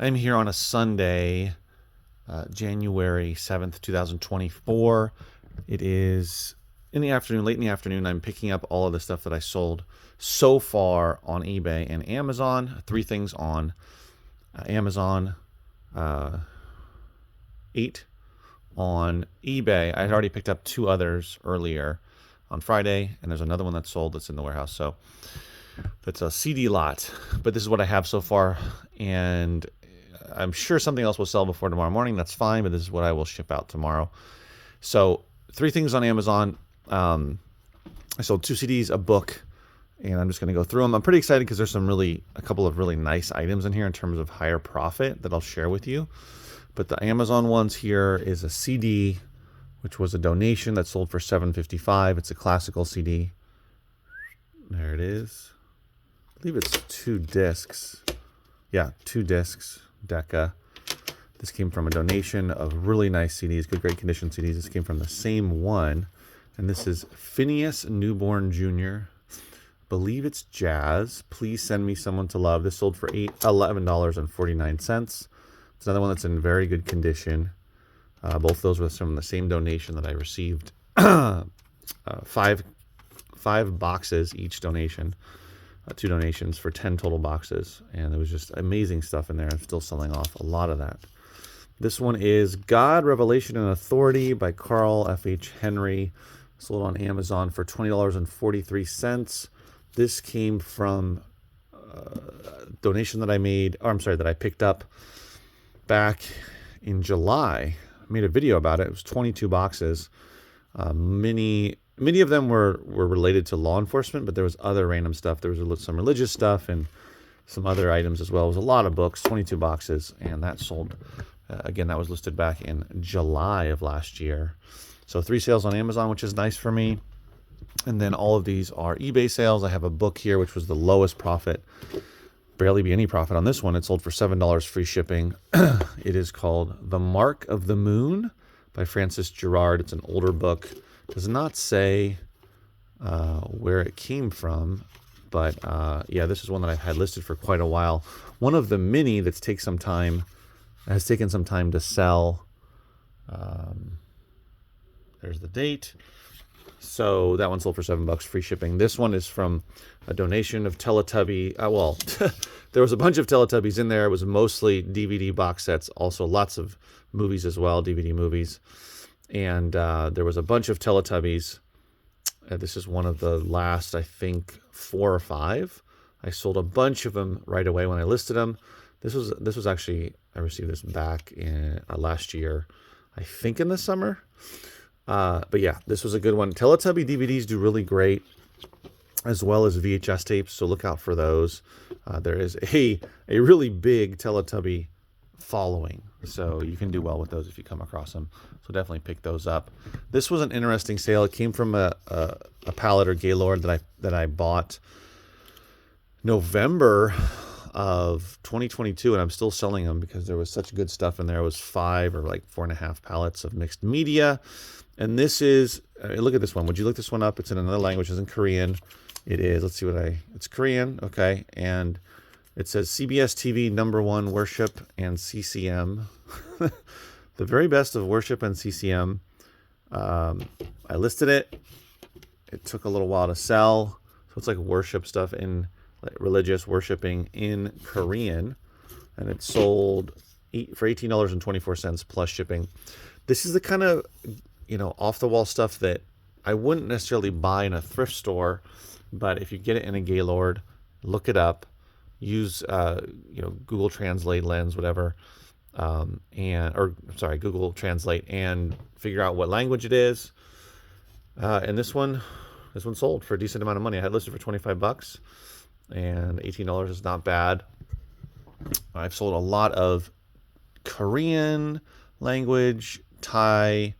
I'm here on a Sunday, January 7th, 2024. It is in the afternoon, late in the afternoon. I'm picking up all of the stuff that I sold so far on eBay and Amazon. 3 things on Amazon, 8 on eBay. I had already picked up 2 others earlier on Friday, and there's another one that's sold that's in the warehouse. So that's a CD lot, but this is what I have so far, and I'm sure something else will sell before tomorrow morning. That's fine, but this is what I will ship out tomorrow. So 3 things on Amazon. I sold 2 CDs, a book, and I'm just going to go through them. I'm pretty excited because there's a couple of really nice items in here in terms of higher profit that I'll share with you. But the Amazon ones here is a CD, which was a donation that sold for $7.55. It's a classical CD. There it is. I believe it's 2 discs. Yeah, 2 discs. Decca. This came from a donation of really nice CDs, good, great condition CDs. This came from the same one, and this is Phineas Newborn Jr. Believe it's jazz. Please send me someone to love. This sold for $11.49. It's another one that's in very good condition. Both those were from the same donation that I received. 5 boxes each donation. 2 donations for 10 total boxes, and there was just amazing stuff in there. I'm still selling off a lot of that. This one is God, Revelation, and Authority by Carl F.H. Henry, sold on Amazon for $20.43. This came from a donation that I made, that I picked up back in July. I made a video about it. It was 22 boxes. Many of them were related to law enforcement, but there was other random stuff. There was some religious stuff and some other items as well. It was a lot of books, 22 boxes, and that sold. Again, that was listed back in July of last year. So 3 sales on Amazon, which is nice for me. And then all of these are eBay sales. I have a book here, which was the lowest profit. Barely be any profit on this one. It sold for $7 free shipping. It is called The Mark of the Moon by Francis Gerard. It's an older book. Does not say where it came from, but yeah, this is one that I've had listed for quite a while. One of the many has taken some time to sell. There's the date. So that one sold for $7 free shipping. This one is from a donation of Teletubby. There was a bunch of Teletubbies in there. It was mostly DVD box sets, also lots of movies as well, DVD movies. And there was a bunch of Teletubbies. This is one of the last, I think, 4 or 5. I sold a bunch of them right away when I listed them. This was actually, I received this back in last year, I think in the summer. But yeah, this was a good one. Teletubby DVDs do really great, as well as VHS tapes, so look out for those. There is a really big Teletubby following, so you can do well with those if you come across them. So definitely pick those up. This was an interesting sale. It came from a pallet or Gaylord that I bought November of 2022, and I'm still selling them because there was such good stuff in there. It was 5 or like 4.5 pallets of mixed media. And this is, look at this one. Would you look this one up? It's in another language. It's in Korean. It is, let's see it's Korean. Okay. And it says CBS TV #1 worship and CCM. The very best of worship and CCM. I listed it. It took a little while to sell. So it's like worship stuff in like religious worshiping in Korean. And it sold for $18.24 plus shipping. This is the kind of, off the wall stuff that I wouldn't necessarily buy in a thrift store, but if you get it in a Gaylord, look it up, use Google Translate, Lens, whatever, Google Translate, and figure out what language it is. And this one sold for a decent amount of money. I had listed for $25, and $18 is not bad. I've sold a lot of Korean language, Thai,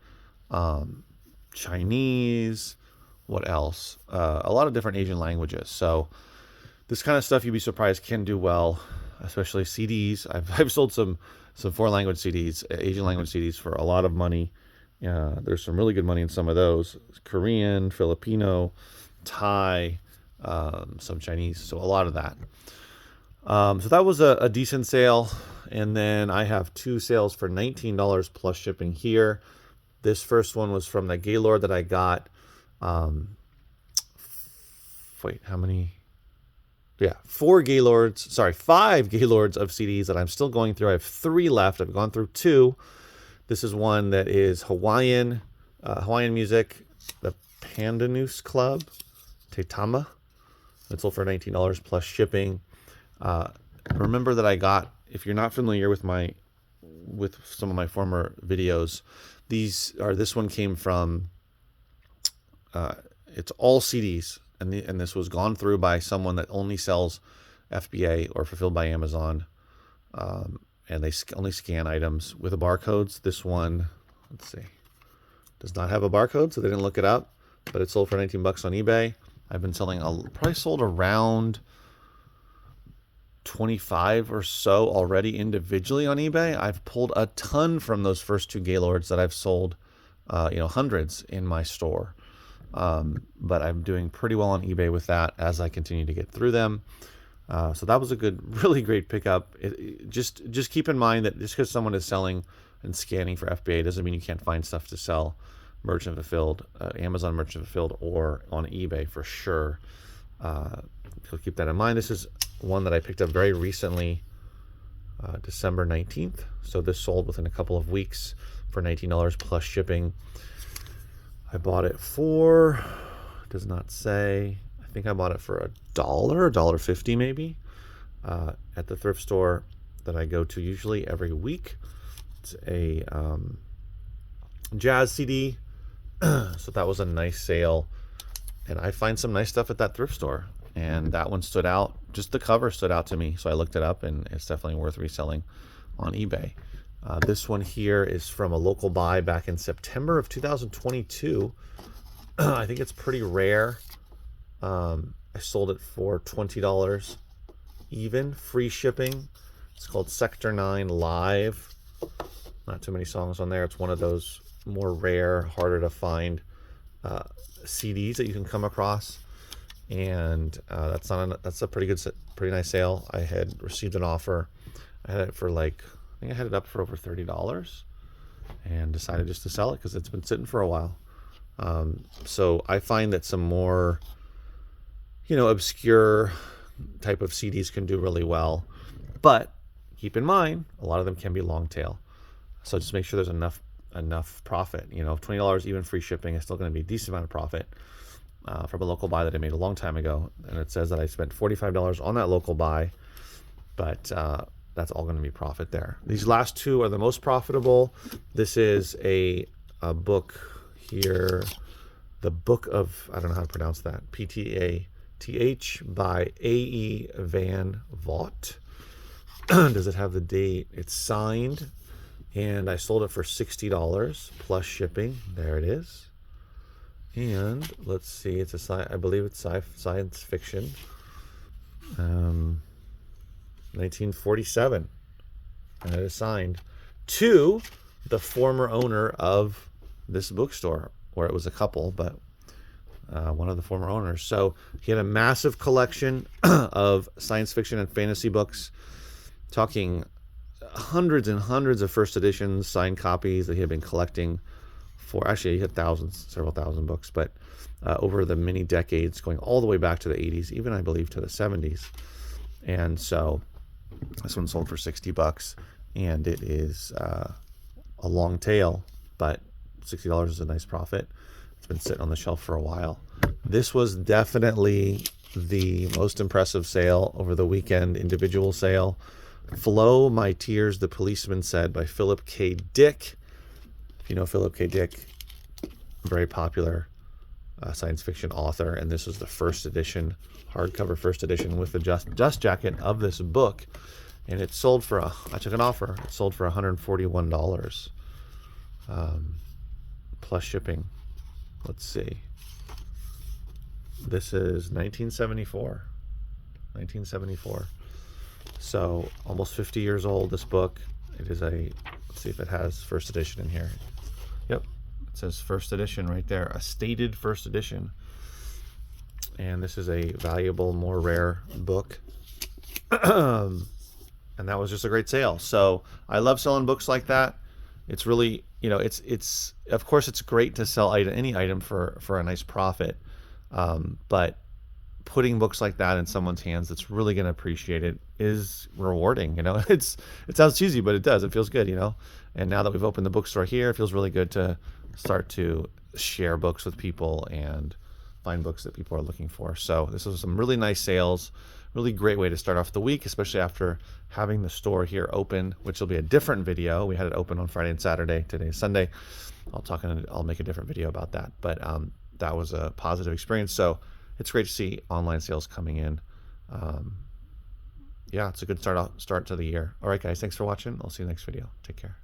Chinese, what else? A lot of different Asian languages. So this kind of stuff, you'd be surprised, can do well, especially CDs. I've sold some 4 language CDs, Asian language CDs, for a lot of money. There's some really good money in some of those. Korean, Filipino, Thai, some Chinese, so a lot of that. So that was a decent sale. And then I have two sales for $19 plus shipping here. This first one was from the Gaylord that I got. Wait, how many? Yeah, five Gaylords of CDs that I'm still going through. I have three left. I've gone through two. This is one that is Hawaiian music, the Pandanus Club, Tetama. It's sold for $19 plus shipping. Remember that I got, if you're not familiar with some of my former videos, this one came from, it's all CDs, and this was gone through by someone that only sells FBA or fulfilled by Amazon, and they only scan items with the barcodes. This one, let's see, does not have a barcode, so they didn't look it up, but it sold for 19 bucks on eBay. I've been selling, probably sold around 25 or so already individually on eBay. I've pulled a ton from those first two Gaylords that I've sold, hundreds in my store. But I'm doing pretty well on eBay with that as I continue to get through them. So that was a really great pickup. Just keep in mind that just because someone is selling and scanning for FBA doesn't mean you can't find stuff to sell merchant fulfilled, Amazon merchant fulfilled, or on eBay for sure. So keep that in mind. This is one that I picked up very recently, December 19th. So this sold within a couple of weeks for $19 plus shipping. I bought it for, does not say, I think I bought it for $1.50 maybe, at the thrift store that I go to usually every week. It's a jazz CD, so that was a nice sale, and I find some nice stuff at that thrift store, and that one stood out. Just the cover stood out to me, so I looked it up, and it's definitely worth reselling on eBay. This one here is from a local buy back in September of 2022. I think it's pretty rare. I sold it for $20 even, free shipping. It's called Sector 9 Live. Not too many songs on there. It's one of those more rare, harder to find CDs that you can come across, and that's a pretty nice sale. I had received an offer. I had it for I think I had it up for over $30, and decided just to sell it because it's been sitting for a while. So I find that some more, obscure type of CDs can do really well, but keep in mind a lot of them can be long tail. So just make sure there's enough profit. $20 even free shipping is still going to be a decent amount of profit from a local buy that I made a long time ago. And it says that I spent $45 on that local buy, but that's all going to be profit there. These last two are the most profitable. This is a book here, the Book of, I don't know how to pronounce that, P-T-A-T-H by A.E. Van Vogt. Does it have the date? It's signed, and I sold it for $60 plus shipping. There it is. And let's see, I believe it's science fiction. 1947, and it is signed to the former owner of this bookstore, or it was a couple, but one of the former owners. So he had a massive collection of science fiction and fantasy books, talking hundreds and hundreds of first editions, signed copies that he had been collecting for, actually he had several thousand books, but over the many decades, going all the way back to the 80s, even I believe to the 70s. And so this one sold for $60, and it is a long tail, but $60 is a nice profit. It's been sitting on the shelf for a while. This was definitely the most impressive sale over the weekend, individual sale. Flow My Tears, The Policeman Said by Philip K. Dick. If you know Philip K. Dick, very popular science fiction author, and this was the first edition, hardcover first edition with the dust jacket of this book, and it sold for I took an offer. It sold for $141 plus shipping. Let's see. This is 1974. So almost 50 years old, this book. It is let's see if it has first edition in here. Yep, it says first edition right there, a stated first edition. And this is a valuable, more rare book. And that was just a great sale. So I love selling books like that. It's really, it's of course it's great to sell any item for a nice profit, but putting books like that in someone's hands that's really going to appreciate it is rewarding. It sounds cheesy, but it does. It feels good. And now that we've opened the bookstore here, it feels really good to start to share books with people and find books that people are looking for. So this was some really nice sales, really great way to start off the week, especially after having the store here open, which will be a different video. We had it open on Friday and Saturday. Today is Sunday. I'll make a different video about that. But that was a positive experience. So it's great to see online sales coming in. Yeah, it's a good start to the year. All right, guys, thanks for watching. I'll see you next video. Take care.